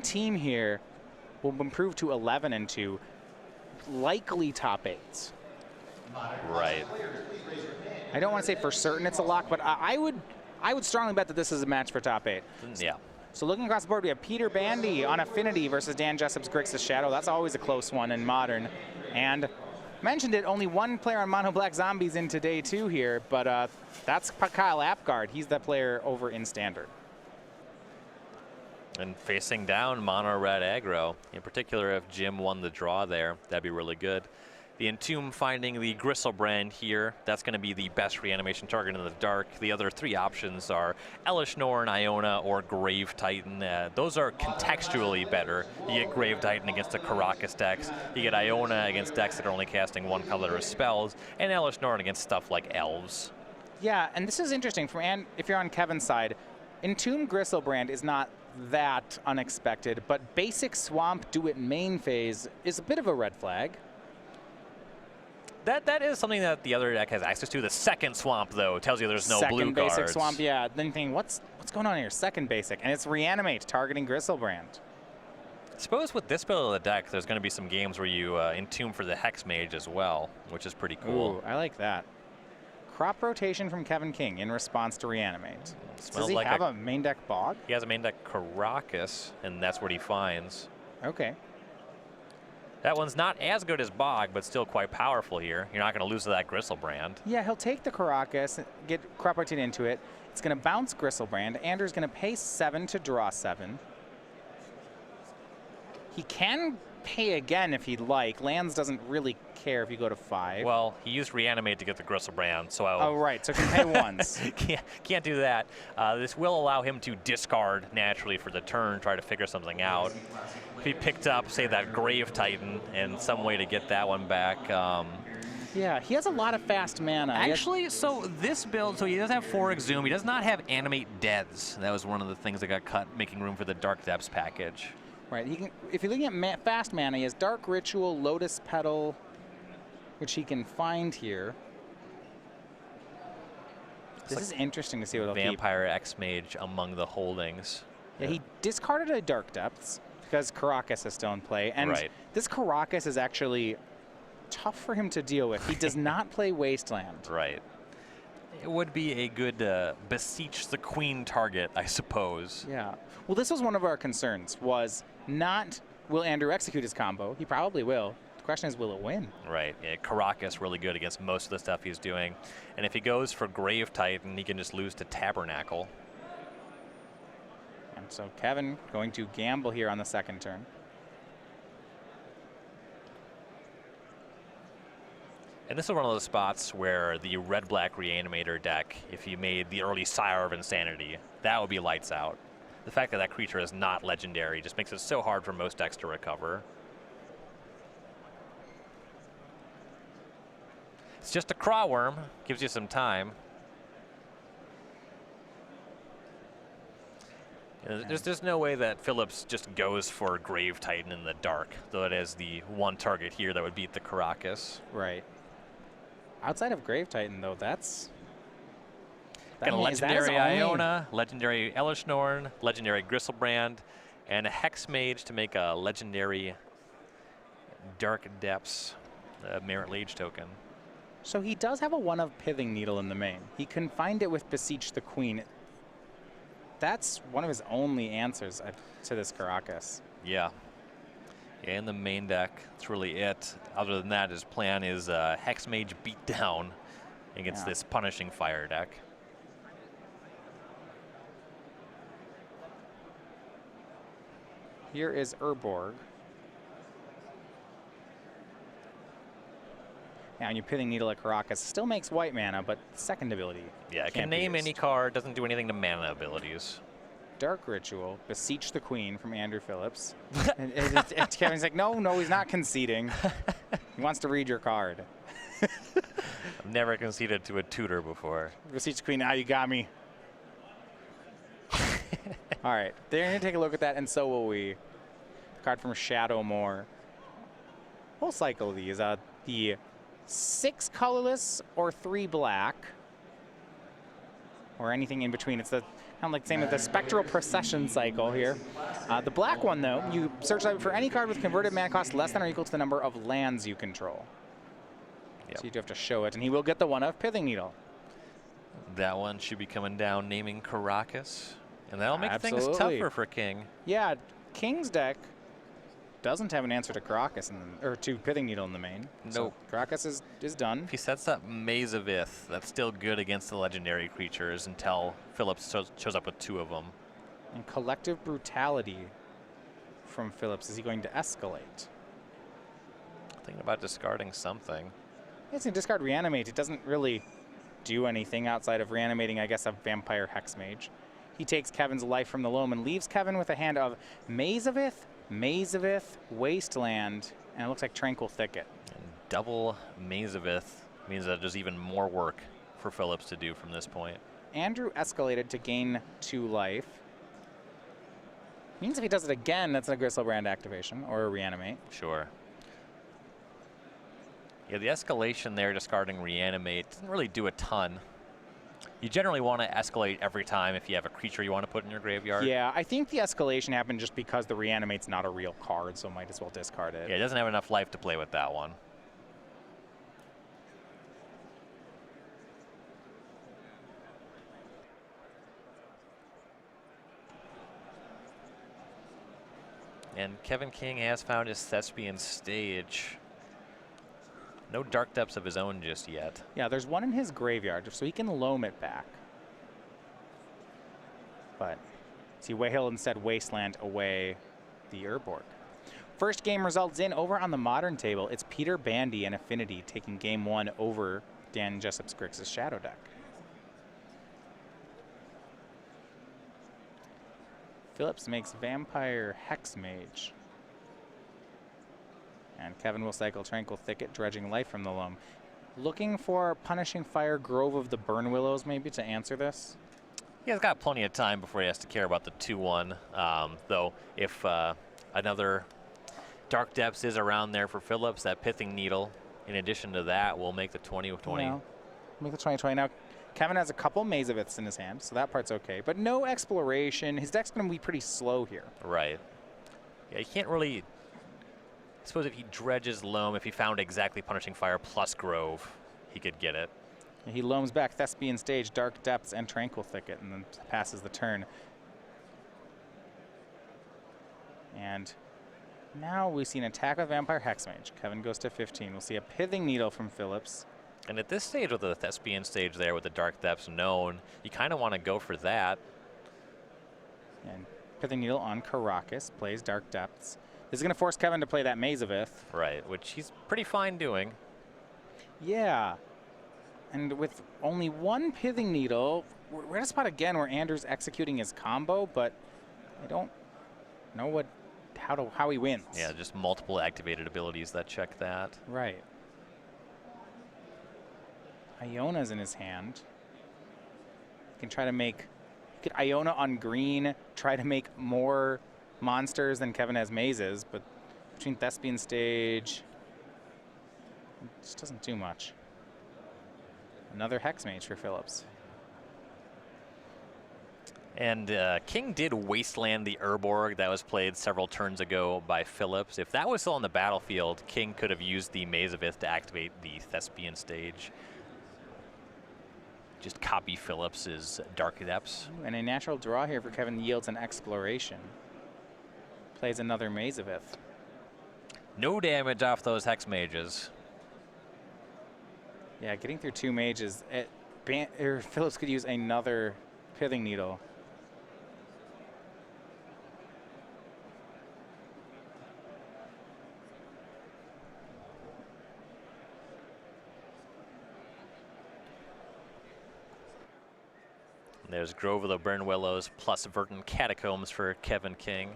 Young team here will improve to 11-2, likely top 8s. Right. I don't want to say for certain it's a lock, but I would strongly bet that this is a match for top 8. Yeah. So looking across the board, we have Peter Bandy on Affinity versus Dan Jessup's Grixis Shadow. That's always a close one in Modern. And mentioned it, only one player on Mono Black Zombies in today too here, but that's Kyle Apgar. He's the player over in Standard. And facing down Mono Red Aggro, in particular if Jim won the draw there, that'd be really good. The Entomb finding the Griselbrand here. That's going to be the best reanimation target in the dark. The other 3 options are Elish Norn, Iona, or Grave Titan. Those are contextually better. You get Grave Titan against the Karakas decks. You get Iona against decks that are only casting 1 color of spells. And Elish Norn against stuff like Elves. Yeah, and this is interesting. If you're on Kevin's side, Entomb Griselbrand is not that unexpected, but basic Swamp Do It main phase is a bit of a red flag. That is something that the other deck has access to. The second Swamp, though, tells you there's no blue cards. Second basic cards. Swamp, yeah. Then you think, what's going on here? Second basic, and it's Reanimate, targeting Griselbrand. I suppose with this build of the deck, there's going to be some games where you Entomb for the Hex Mage as well, which is pretty cool. Ooh, I like that. Crop rotation from Kevin King in response to Reanimate. Does he have a main deck Bog? He has a main deck Karakas, and that's what he finds. Okay. That one's not as good as Bog, but still quite powerful here. You're not going to lose to that Griselbrand. Yeah, he'll take the Karakas, get crop rotated into it. It's going to bounce Griselbrand. Andrew's going to pay 7 to draw 7. He can pay again if he'd like. Lands doesn't really care if you go to 5. Well, he used Reanimate to get the Griselbrand, so oh, right, so he can pay once. Can't do that. This will allow him to discard naturally for the turn, try to figure something out. If he picked up, say, that Grave Titan and some way to get that one back. Yeah, he has a lot of fast mana. Actually, so this build, so he does have 4 Exhume. He does not have Animate Deaths. That was one of the things that got cut, making room for the Dark Depths package. Right, he can, if you're looking at fast mana, he has Dark Ritual, Lotus Petal, which he can find here. This is interesting to see what he'll keep. Vampire X-Mage among the holdings. Yeah, he discarded a Dark Depths because Karakas is still in play. And this Karakas is actually tough for him to deal with. He does not play Wasteland. Right. It would be a good Beseech the Queen target, I suppose. Yeah. Well, this was one of our concerns, was not will Andrew execute his combo. He probably will. The question is, will it win? Right. Yeah, Karakas really good against most of the stuff he's doing. And if he goes for Grave Titan, he can just lose to Tabernacle. And so Kevin going to gamble here on the second turn. And this is one of those spots where the red-black Reanimator deck, if you made the early Sire of Insanity, that would be lights out. The fact that that creature is not legendary just makes it so hard for most decks to recover. It's just a Craw Worm, gives you some time. There's no way that Phillips just goes for Grave Titan in the dark, though it is the one target here that would beat the Karakas. Right. Outside of Grave Titan, though, that's... Got a legendary Iona, legendary Elish Norn, legendary Griselbrand, and a Hex Mage to make a legendary Dark Depths Merit Lage token. So he does have a 1-of Pithing Needle in the main. He can find it with Beseech the Queen. That's one of his only answers to this Karakas. Yeah. Yeah, in the main deck, that's really it. Other than that, his plan is Hex Mage Beatdown against this Punishing Fire deck. Here is Urborg. Now, and your Pithing Needle at Karakas still makes white mana, but second ability. Yeah, it can name any card, doesn't do anything to mana abilities. Dark Ritual, Beseech the Queen from Andrew Phillips. and Kevin's like, no, he's not conceding. He wants to read your card. I've never conceded to a tutor before. Beseech the Queen, now you got me. All right, they're going to take a look at that, and so will we. Card from Shadowmoor. We'll cycle these. The 6 colorless or 3 black, or anything in between. It's the Kind of like same with the Spectral Procession cycle here. The black one, though, you search for any card with converted mana cost less than or equal to the number of lands you control. Yep. So you do have to show it, and he will get the one of Pithing Needle. That one should be coming down, naming Caracas. And that'll make things Absolutely. tougher for King. Yeah, King's deck doesn't have an answer to Caracas or to Pithing Needle in the main. Nope. So Caracas is done. If he sets up Maze of Ith, that's still good against the legendary creatures until Phillips shows up with 2 of them. And Collective Brutality from Phillips. Is he going to escalate? Thinking about discarding something. It's going to discard Reanimate. It doesn't really do anything outside of reanimating, I guess, a Vampire Hexmage. He takes Kevin's life from the loam and leaves Kevin with a hand of Maze of Ith, Wasteland, and it looks like Tranquil Thicket. And double Maze of Ith means that there's even more work for Phillips to do from this point. Andrew escalated to gain 2 life. Means if he does it again, that's a Griselbrand activation or a Reanimate. Sure. Yeah, the escalation there, discarding Reanimate, doesn't really do a ton. You generally want to escalate every time if you have a creature you want to put in your graveyard. Yeah, I think the escalation happened just because the Reanimate's not a real card, so might as well discard it. Yeah, it doesn't have enough life to play with that one. And Kevin King has found his Thespian Stage. No Dark Depths of his own just yet. Yeah, there's one in his graveyard, so he can loam it back. But see, he'll instead Wasteland away the Urborg. First game results in over on the Modern table. It's Peter Bandy and Affinity taking game 1 over Dan Jessup's Grixis Shadow deck. Phillips makes Vampire Hexmage. And Kevin will cycle Tranquil Thicket, dredging life from the loam. Looking for Punishing Fire, Grove of the Burn Willows, maybe, to answer this? He has got plenty of time before he has to care about the 2-1. Though, if another Dark Depths is around there for Phillips, that Pithing Needle, in addition to that, will make the 20-20. Yeah, make the 20-20. Now, Kevin has a couple Maze of Iths in his hand, so that part's okay. But no exploration. His deck's going to be pretty slow here. Right. Yeah, you can't really... I suppose if he dredges Loam, if he found exactly Punishing Fire plus Grove, he could get it. He loams back Thespian Stage, Dark Depths, and Tranquil Thicket, and then passes the turn. And now we see an attack with Vampire Hexmage. Kevin goes to 15. We'll see a Pithing Needle from Phillips. And at this stage, with the Thespian Stage there, with the Dark Depths known, you kind of want to go for that. And Pithing Needle on Caracas, plays Dark Depths. This is going to force Kevin to play that Maze of Ith. Right, which he's pretty fine doing. Yeah. And with only one Pithing Needle, we're at a spot again where Andrew's executing his combo, but I don't know how he wins. Yeah, just multiple activated abilities that check that. Right. Iona's in his hand. He can try to make... He could Iona on green, try to make more monsters than Kevin has mazes, but between Thespian Stage, it just doesn't do much. Another Hexmage for Phillips. And King did Wasteland the Urborg that was played several turns ago by Phillips. If that was still on the battlefield, King could have used the Maze of Ith to activate the Thespian Stage. Just copy Phillips's Dark Depths. And a natural draw here for Kevin yields an Exploration. Plays another Maze of Ith. No damage off those Hex Mages. Yeah, getting through 2 mages. Phillips could use another Pithing Needle. There's Grove of the Burn Willows plus Verdant Catacombs for Kevin King.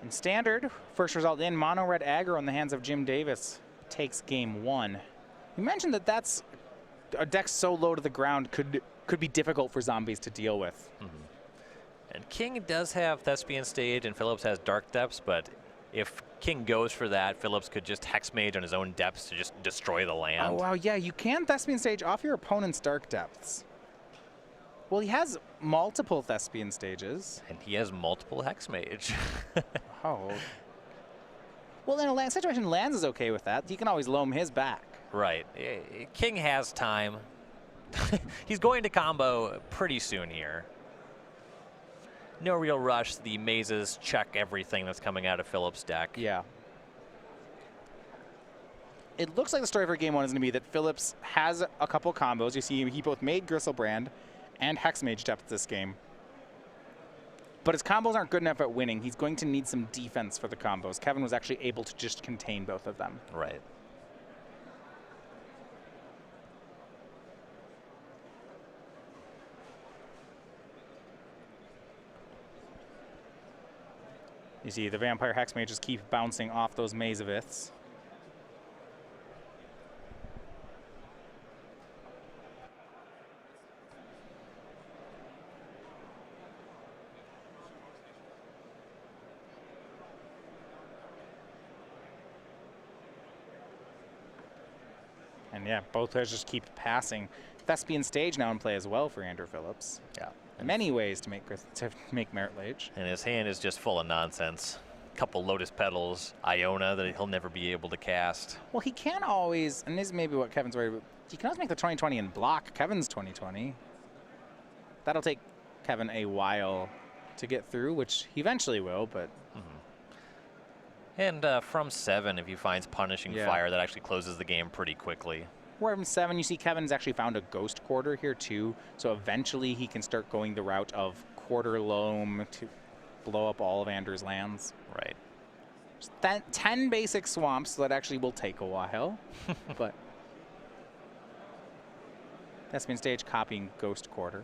In Standard, first result in, Mono Red Aggro in the hands of Jim Davis takes game 1. You mentioned that that's a deck so low to the ground could be difficult for zombies to deal with. And King does have Thespian Stage and Phillips has Dark Depths, but if King goes for that, Phillips could just Hex Mage on his own depths to just destroy the land. Oh, wow, yeah, you can Thespian Stage off your opponent's Dark Depths. Well, he has multiple Thespian Stages. And he has multiple Hex Mage. Oh. Well, in a land situation, Lands is okay with that. He can always loam his back. Right. King has time. He's going to combo pretty soon here. No real rush. The mazes check everything that's coming out of Phillips' deck. Yeah. It looks like the story for game one is going to be that Phillips has a couple combos. You see he both made Gristlebrand and Hexmage depth this game. But his combos aren't good enough at winning. He's going to need some defense for the combos. Kevin was actually able to just contain both of them. Right. You see the Vampire Hexmages keep bouncing off those Maze of Iths. And yeah, both players just keep passing. Thespian Stage now in play as well for Andrew Phillips. Yeah. Many ways to make Merit Lage. And his hand is just full of nonsense. Couple Lotus Petals, Iona that he'll never be able to cast. Well, he can always, and this is maybe what Kevin's worried about, he can always make the 2020 and block Kevin's 2020. That'll take Kevin a while to get through, which he eventually will, but... And from 7, if he finds Punishing Fire, that actually closes the game pretty quickly. Where from 7, you see Kevin's actually found a Ghost Quarter here too, so eventually he can start going the route of Quarter Loam to blow up all of Andrew's lands. Right. Just 10 basic swamps, so that actually will take a while, but Thespian Stage copying Ghost Quarter.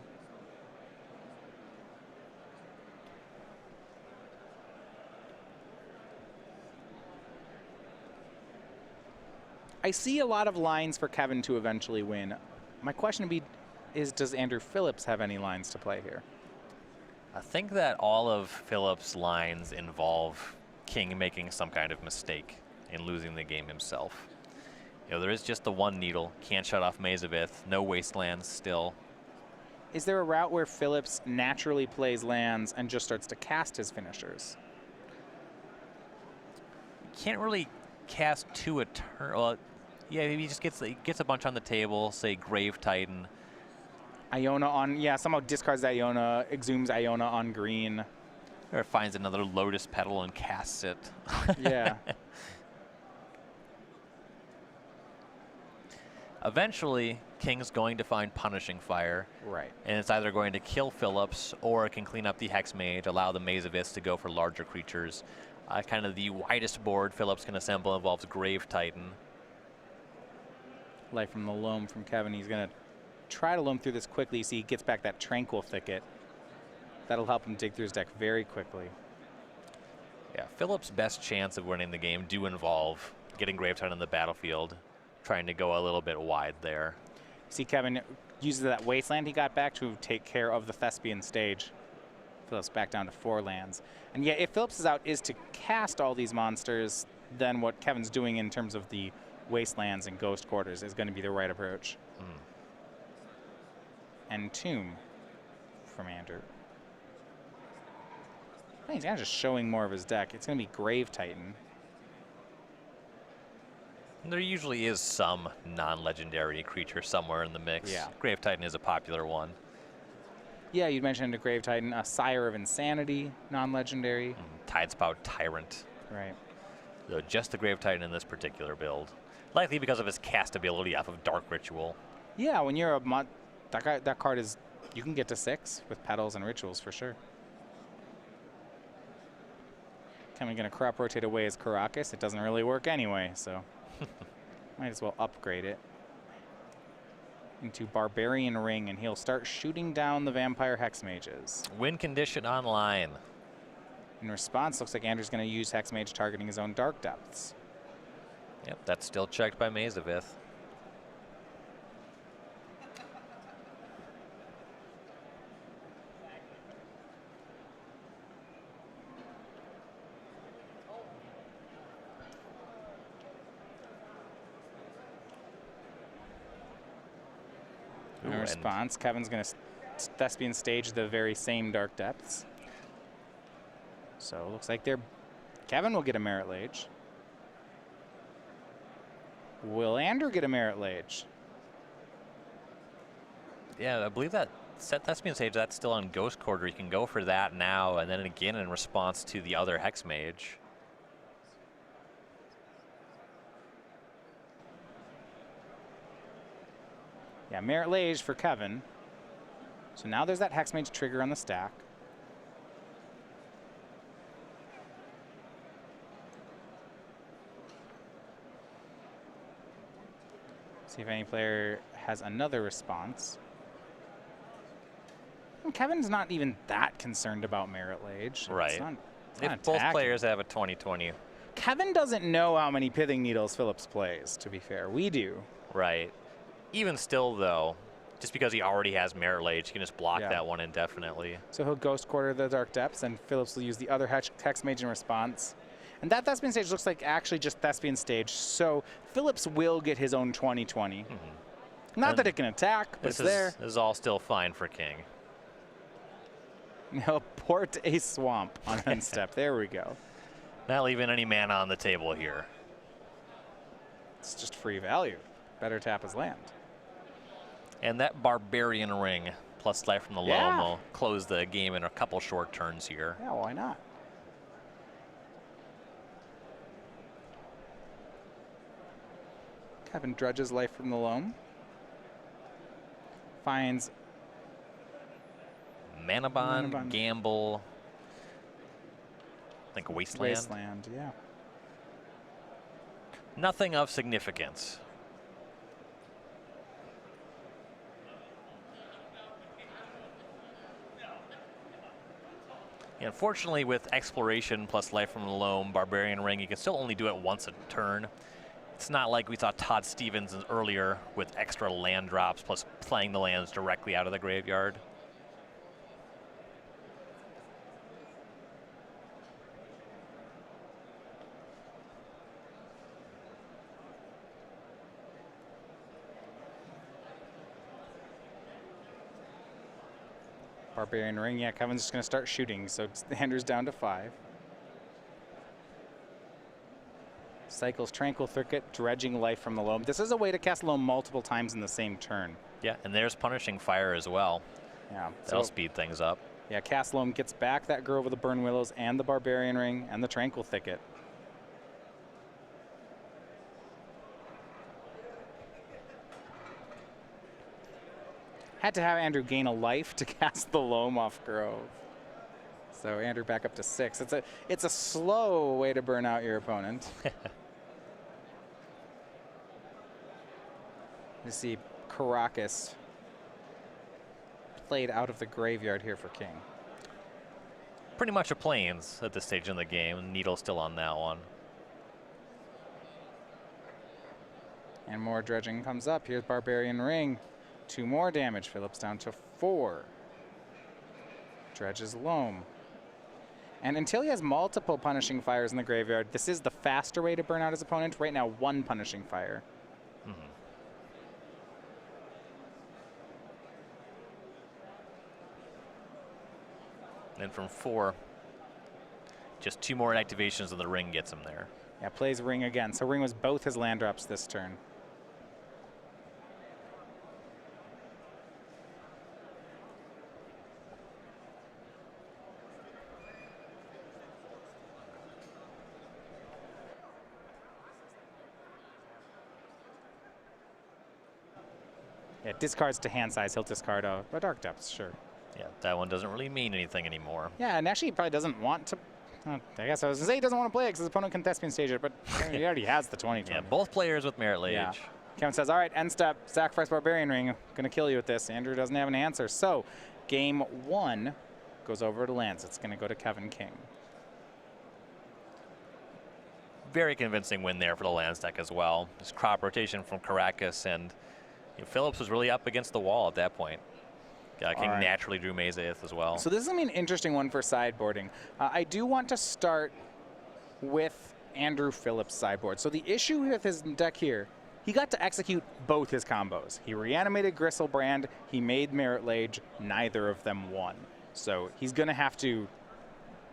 I see a lot of lines for Kevin to eventually win. My question would be, does Andrew Phillips have any lines to play here? I think that all of Phillips' lines involve King making some kind of mistake in losing the game himself. You know, there is just the one needle, can't shut off Maze of Ith, no wastelands still. Is there a route where Phillips naturally plays lands and just starts to cast his finishers? Can't really cast 2 a turn. Well, yeah, maybe he just gets a bunch on the table, say Grave Titan. Iona on, yeah, somehow discards Iona, exhumes Iona on green. Or finds another Lotus Petal and casts it. Yeah. Eventually, King's going to find Punishing Fire. Right. And it's either going to kill Phillips, or it can clean up the Hex Mage, allow the Maze of Ith to go for larger creatures. Kind of the widest board Phillips can assemble involves Grave Titan. Light from the loam from Kevin. He's going to try to loam through this quickly so he gets back that Tranquil Thicket. That'll help him dig through his deck very quickly. Yeah, Phillips' best chance of winning the game do involve getting Grave Titan on the battlefield, trying to go a little bit wide there. See, Kevin uses that Wasteland he got back to take care of the Thespian Stage. Phillips back down to 4 lands. And yeah, if Phillips' out is to cast all these monsters, then what Kevin's doing in terms of the Wastelands and Ghost Quarters is going to be the right approach. And Tomb from Andrew. He's kind of just showing more of his deck. It's going to be Grave Titan. There usually is some non-legendary creature somewhere in the mix. Yeah. Grave Titan is a popular one. Yeah, you mentioned a Grave Titan, a Sire of Insanity, non-legendary. Tidespout Tyrant. Right. So just the Grave Titan in this particular build. Likely because of his cast ability off of Dark Ritual. Yeah, when you're that card is, you can get to 6 with Petals and Rituals for sure. Kevin going to crop rotate away his Karakas. It doesn't really work anyway, so might as well upgrade it into Barbarian Ring, and he'll start shooting down the Vampire Hexmages. Win condition online. In response, looks like Andrew's going to use Hexmage targeting his own Dark Depths. Yep, that's still checked by Maze of Ith. response, Kevin's going to Thespian stage the very same Dark Depths. So it looks like Kevin will get a Merit Lage. Will Andrew get a Merit Lage? Yeah, I believe that set Thespian stage, that's still on Ghost Quarter. You can go for that now, and then again in response to the other Hex Mage. Yeah, Merit Lage for Kevin. So now there's that Hex Mage trigger on the stack. See if any player has another response. And Kevin's not even that concerned about Merit Lage. Right. It's not If both attacking. players have a 20/20. Kevin doesn't know how many Pithing Needles Phillips plays, to be fair. We do. Right. Even still, though, just because he already has Merit Lage, he can just block that one indefinitely. So he'll Ghost Quarter the Dark Depths, and Phillips will use the other Hex Mage in response. And that Thespian stage looks like actually just Thespian stage, so Phillips will get his own 20/20. Not that it can attack, but it's there. This is all still fine for King. He'll port a Swamp on end step. There we go. Not leaving any mana on the table here. It's just free value. Better tap his land. And that Barbarian Ring plus Life from the Loam will close the game in a couple short turns here. Yeah, why not? Kevin drudges Life from the Loam. Finds Mana Bond, Gamble, I think Wasteland. Wasteland, yeah. Nothing of significance. Unfortunately, with Exploration plus Life from the Loam, Barbarian Ring, you can still only do it once a turn. It's not like we saw Todd Stevens earlier with extra land drops plus playing the lands directly out of the graveyard. Barbarian Ring, yeah, Kevin's just going to start shooting, so Andrew's down to 5. Cycles Tranquil Thicket, dredging Life from the Loam. This is a way to cast Loam multiple times in the same turn. Yeah, and there's Punishing Fire as well. Yeah. That'll speed things up. Yeah, cast Loam gets back that Grove of the Burn Willows and the Barbarian Ring and the Tranquil Thicket. Had to have Andrew gain a life to cast the Loam off Grove. So Andrew back up to 6. It's a slow way to burn out your opponent. You see Caracas played out of the graveyard here for King. Pretty much a Plains at this stage in the game. Needle still on that one. And more dredging comes up. Here's Barbarian Ring. 2 more damage. Phillips down to 4. Dredges Loam. And until he has multiple Punishing Fires in the graveyard, this is the faster way to burn out his opponent. Right now, 1 Punishing Fire. And from 4, just 2 more activations and the Ring gets him there. Yeah, plays Ring again. So Ring was both his land drops this turn. Yeah, discards to hand size. He'll discard a Dark Depths, sure. Yeah, that one doesn't really mean anything anymore. Yeah, and actually he probably doesn't want to. I guess I was going to say he doesn't want to play it because his opponent can Thespian stage it, but he already has the 20/20. Yeah, both players with Merit Lage. Yeah. Kevin says, all right, end step, sacrifice Barbarian Ring. Going to kill you with this. Andrew doesn't have an answer. So game 1 goes over to Lance. It's going to go to Kevin King. Very convincing win there for the Lance deck as well. This crop rotation from Caracas, and Phillips was really up against the wall at that point. King naturally drew Mazeth as well. So this is going to be an interesting one for sideboarding. I do want to start with Andrew Phillips' sideboard. So the issue with his deck here he got to execute both his combos. He reanimated Gristlebrand, he made Merit Lage, neither of them won. So he's going to have to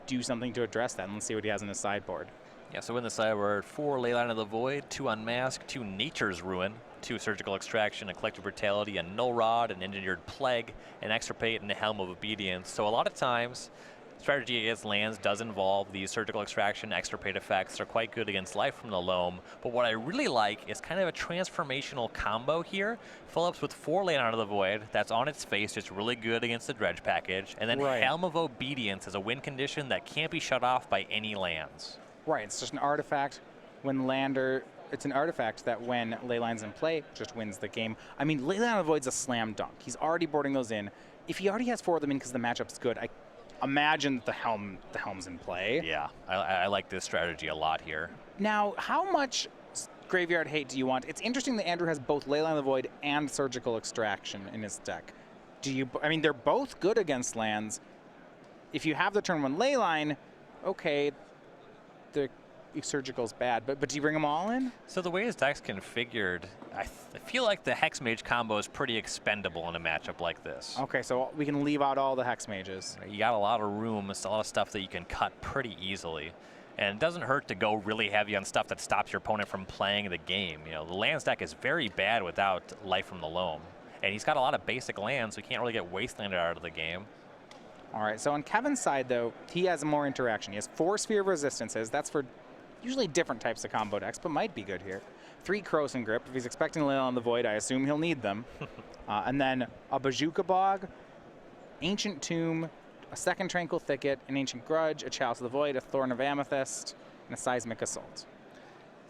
do something to address that, and let's see what he has in his sideboard. Yeah, so in the sideboard, 4 Leyline of the Void, 2 Unmask, 2 Nature's Ruin, 2 Surgical Extraction, a Collective Brutality, a Null Rod, an Engineered Plague, an Extirpate, and a Helm of Obedience. So a lot of times, strategy against lands does involve these Surgical Extraction, Extirpate effects. They're quite good against Life from the Loam. But what I really like is kind of a transformational combo here. Phillips with 4 Leyline out of the Void. That's on its face, just really good against the Dredge package. And then Helm of Obedience is a win condition that can't be shut off by any lands. Right, it's just an artifact. It's an artifact that when Leyline's in play, just wins the game. I mean, Leyline of the Void's a slam dunk. He's already boarding those in. If he already has 4 of them in because the matchup's good, I imagine that the helm's in play. Yeah, I like this strategy a lot here. Now, how much graveyard hate do you want? It's interesting that Andrew has both Leyline of the Void and Surgical Extraction in his deck. I mean, they're both good against lands. If you have the turn 1 Leyline, okay, the Surgical's bad, but do you bring them all in? So the way his deck's configured, I feel like the Hex Mage combo is pretty expendable in a matchup like this. Okay, so we can leave out all the Hex Mages. You got a lot of room, it's a lot of stuff that you can cut pretty easily. And it doesn't hurt to go really heavy on stuff that stops your opponent from playing the game. You know, the lands deck is very bad without Life from the Loam. And he's got a lot of basic lands, so he can't really get wastelanded out of the game. All right, so on Kevin's side, though, he has more interaction. He has 4 Sphere of Resistances. That's for usually different types of combo decks, but might be good here. 3 Krosan Grip. If he's expecting Leyline on the Void, I assume he'll need them. And then a Bazooka Bog, Ancient Tomb, a second Tranquil Thicket, an Ancient Grudge, a Chalice of the Void, a Thorn of Amethyst, and a Seismic Assault.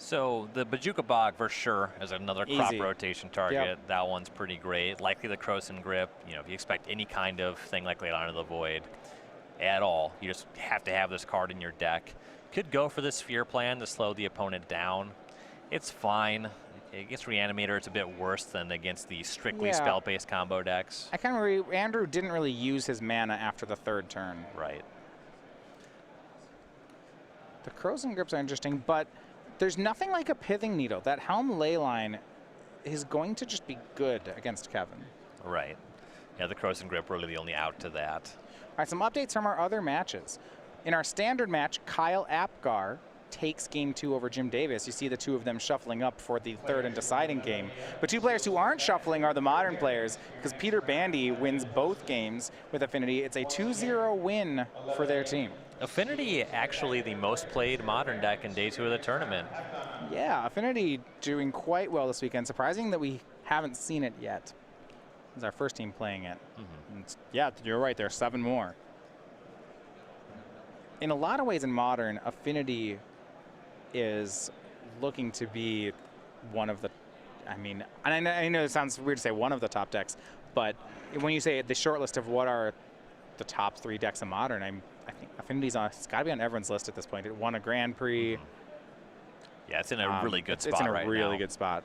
So the Bazooka Bog for sure is another crop Easy. rotation target. Yep. That one's pretty great. Likely the Krosan Grip. You know, if you expect any kind of thing like Leyline of the Void at all, you just have to have this card in your deck. Could go for the Sphere plan to slow the opponent down. It's fine. Against Reanimator, it's a bit worse than against the strictly spell-based combo decks. I kind of agree. Andrew didn't really use his mana after the 3rd turn. Right. The Krosan Grips are interesting, but there's nothing like a Pithing Needle. That Helm Leyline is going to just be good against Kevin. Right. Yeah, the Krosan Grip really the only out to that. All right, some updates from our other matches. In our standard match, Kyle Apgar takes game 2 over Jim Davis. You see the 2 of them shuffling up for the 3rd and deciding game. But 2 players who aren't shuffling are the modern players, because Peter Bandy wins both games with Affinity. It's a 2-0 win for their team. Affinity actually the most played modern deck in day 2 of the tournament. Yeah, Affinity doing quite well this weekend. Surprising that we haven't seen it yet. It's our first team playing it. Yeah, you're right. There are 7 more. In a lot of ways in Modern, Affinity is looking to be one of the, I mean, and I know it sounds weird to say one of the top decks, but when you say the short list of what are the top 3 decks in Modern, I think Affinity's on, it's got to be on everyone's list at this point. It won a Grand Prix. Yeah, it's in a really good spot right now. right It's in a really good spot.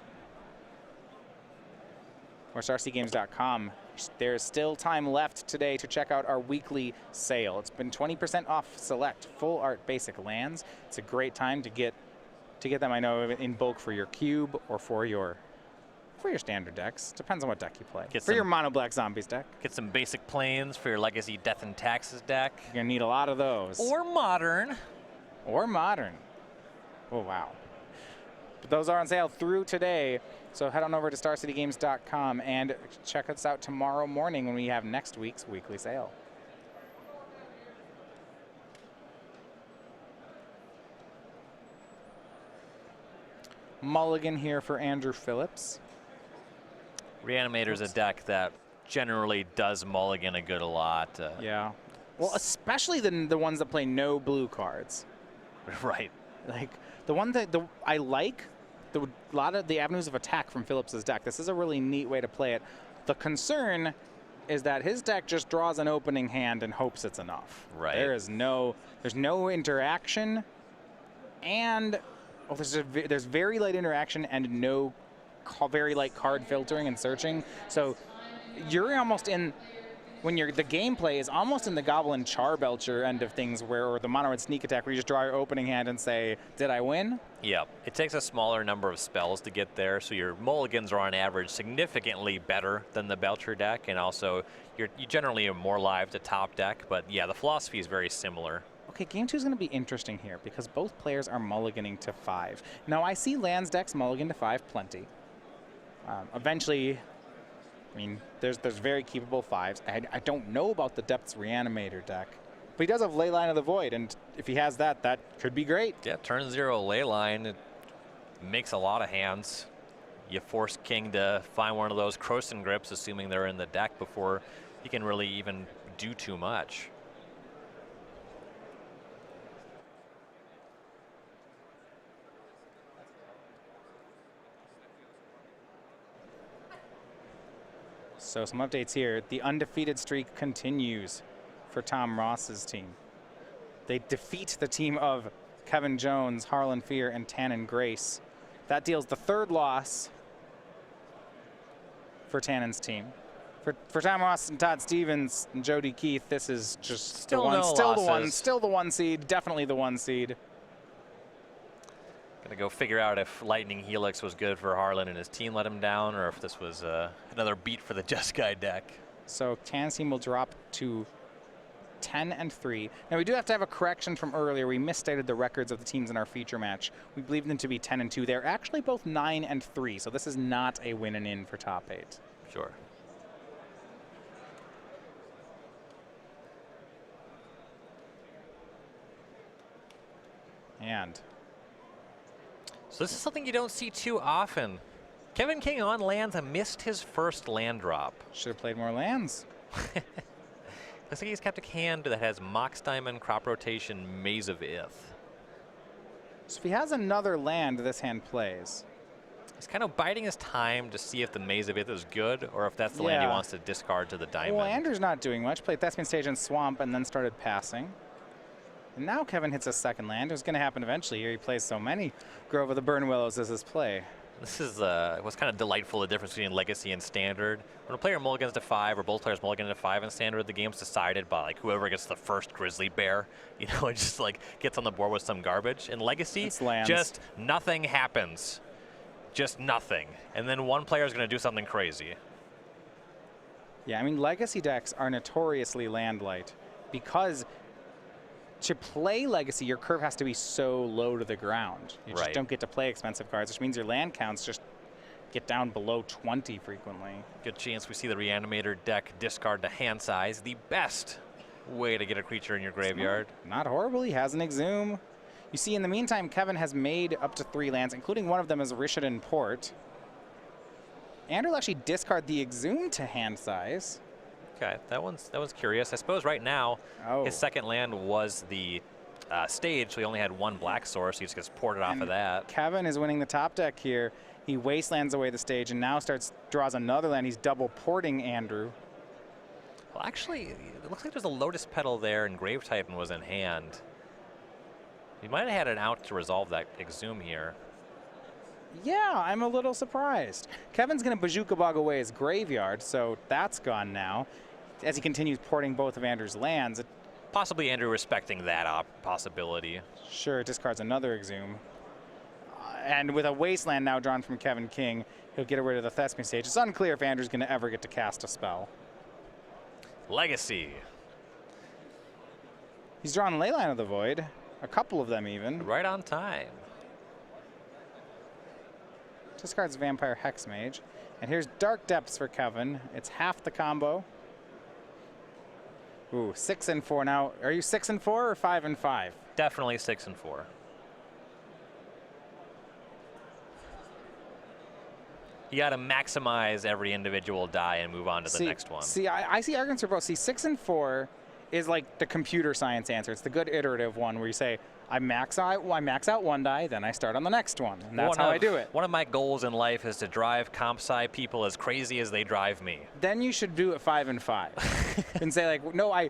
Or StarCGames.com. There's still time left today to check out our weekly sale. It's been 20% off select full art basic lands. It's a great time to get them, I know, in bulk for your cube or for your standard decks. Depends on what deck you play. Your mono black zombies deck. Get some basic planes for your Legacy Death and Taxes deck. You're gonna need a lot of those. Or modern. Or modern. Oh wow. But those are on sale through today. So head on over to StarCityGames.com and check us out tomorrow morning when we have next week's weekly sale. Mulligan here for Andrew Phillips. Reanimator's a deck that generally does mulligan a lot. Yeah. Well, especially the ones that play no blue cards. Right. Like the one that I like. A lot of the avenues of attack from Phillips's deck. This is a really neat way to play it. The concern is that his deck just draws an opening hand and hopes it's enough. Right. There's no interaction, and there's very light interaction and no very light card filtering and searching. So you're almost in when the gameplay is almost in the Goblin Charbelcher end of things, or the mono red sneak attack, where you just draw your opening hand and say, did I win? Yeah, it takes a smaller number of spells to get there, so your mulligans are on average significantly better than the Belcher deck, and also you generally are more live to top deck, but yeah, the philosophy is very similar. Okay, game 2 is going to be interesting here because both players are mulliganing to 5. Now, I see lands decks mulligan to 5 plenty. Eventually, I mean, there's very keepable 5s. I don't know about the Depths Reanimator deck, but he does have Leyline of the Void, and if he has that, that could be great. Yeah, turn 0 Leyline, it makes a lot of hands. You force King to find one of those Croson Grips, assuming they're in the deck, before he can really even do too much. So some updates here. The undefeated streak continues for Tom Ross's team. They defeat the team of Kevin Jones, Harlan Fear, and Tannen Grace. That deals the 3rd loss for Tannen's team. For Tom Ross and Todd Stevens and Jody Keith, this is just still the one seed, definitely the 1 seed. Gonna go figure out if Lightning Helix was good for Harlan and his team let him down, or if this was another beat for the Jessup deck. So Tannen's team will drop to 10-3. Now we do have to have a correction from earlier. We misstated the records of the teams in our feature match. We believe them to be 10-2. They're actually both 9-3, so this is not a win and in for top 8. Sure. And so this is something you don't see too often. Kevin King on lands missed his first land drop. should have played more lands. Looks like he's kept a hand that has Mox Diamond, Crop Rotation, Maze of Ith. So if he has another land, this hand plays. He's kind of biding his time to see if the Maze of Ith is good, or if that's the land he wants to discard to the diamond. Well, Andrew's not doing much. Played Thespian Stage and Swamp and then started passing. And now Kevin hits a 2nd land. It was going to happen eventually here. He plays so many Grove of the Burn Willows as his play. This is what's kind of delightful, the difference between Legacy and Standard. When a player mulligans to 5, or both players mulligan to 5 in Standard, the game's decided by like whoever gets the first Grizzly Bear. You know, it just like gets on the board with some garbage. In Legacy, just nothing happens. Just nothing. And then one player is going to do something crazy. Yeah, I mean, Legacy decks are notoriously land light because to play Legacy, your curve has to be so low to the ground. You just don't get to play expensive cards, which means your land counts just get down below 20 frequently. Good chance we see the Reanimator deck discard to hand size, the best way to get a creature in your graveyard. Not horrible. He has an Exhume. You see, in the meantime, Kevin has made up to 3 lands, including one of them as Rishadan Port. Andrew will actually discard the Exhume to hand size. Okay, that one's curious. I suppose right now his 2nd land was the stage, so he only had 1 black source. He just gets ported off of that. Kevin is winning the top deck here. He wastelands away the stage and now draws another land. He's double porting Andrew. Well, actually, it looks like there's a Lotus Petal there, and Grave Titan was in hand. He might have had an out to resolve that Exhume here. Yeah, I'm a little surprised. Kevin's going to Bazooka Bog away his graveyard, so that's gone now. As he continues porting both of Andrew's lands. Possibly Andrew respecting that possibility. Sure, it discards another Exhume. And with a Wasteland now drawn from Kevin King, he'll get rid of the Thespian Stage. It's unclear if Andrew's going to ever get to cast a spell. Legacy. He's drawn Leyline of the Void, a couple of them even. Right on time. Discards Vampire Hexmage. And here's Dark Depths for Kevin. It's half the combo. Ooh, 6-4 now. Are you 6-4 or 5-5? Definitely 6-4. You got to maximize every individual die and move on to the next one. See, I see arguments for both. See, 6-4 is like the computer science answer. It's the good iterative one where you say, I max out one die, then I start on the next one. And that's how I do it. One of my goals in life is to drive comp sci people as crazy as they drive me. Then you should do it 5-5. And say like, no, I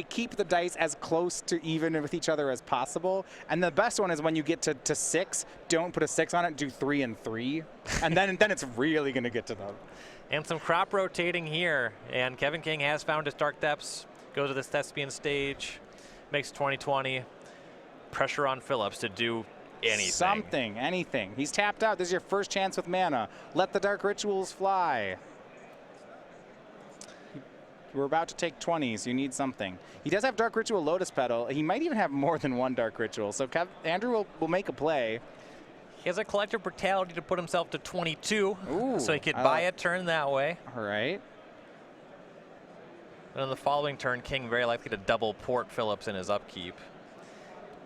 keep the dice as close to even with each other as possible. And the best one is when you get to 6, don't put a 6 on it, do 3 and 3. And then it's really gonna get to them. And some crop rotating here. And Kevin King has found his Dark Depths. Goes to this Thespian stage. Makes 2020. Pressure on Phillips to do anything. Something, anything. He's tapped out. This is your first chance with mana. Let the Dark Rituals fly. We're about to take 20s. You need something. He does have Dark Ritual Lotus Petal. He might even have more than one Dark Ritual. So Andrew will make a play. He has a Collective Brutality to put himself to 22. Ooh, so he could buy a turn that way. All right. And on the following turn, King very likely to double port Phillips in his upkeep.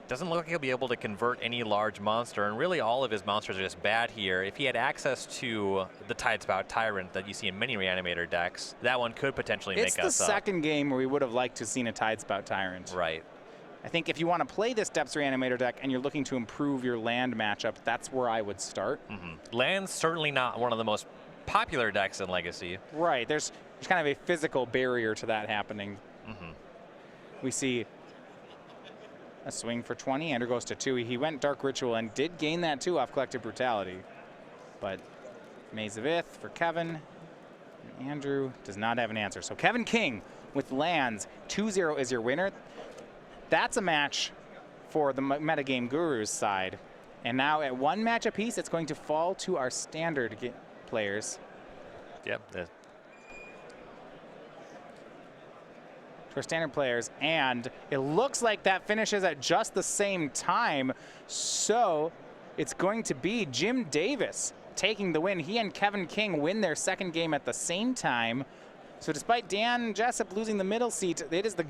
Doesn't look like he'll be able to convert any large monster, and really all of his monsters are just bad here. If he had access to the Tidespout Tyrant that you see in many Reanimator decks, that one could potentially make us up. It's the second game where we would have liked to have seen a Tidespout Tyrant. Right. I think if you want to play this Depths Reanimator deck and you're looking to improve your land matchup, that's where I would start. Land's certainly not one of the most popular decks in Legacy. Right. There's kind of a physical barrier to that happening. We see a swing for 20. Andrew goes to 2. He went Dark Ritual and did gain that 2 off Collective Brutality. But Maze of Ith for Kevin. And Andrew does not have an answer. So Kevin King with lands. 2-0 is your winner. That's a match for the Metagame Gurus side. And now at 1 match apiece, it's going to fall to our standard players. Yep. For standard players, and it looks like that finishes at just the same time. So it's going to be Jim Davis taking the win. He and Kevin King win their second game at the same time. So despite Dan Jessup losing the middle seat, it is the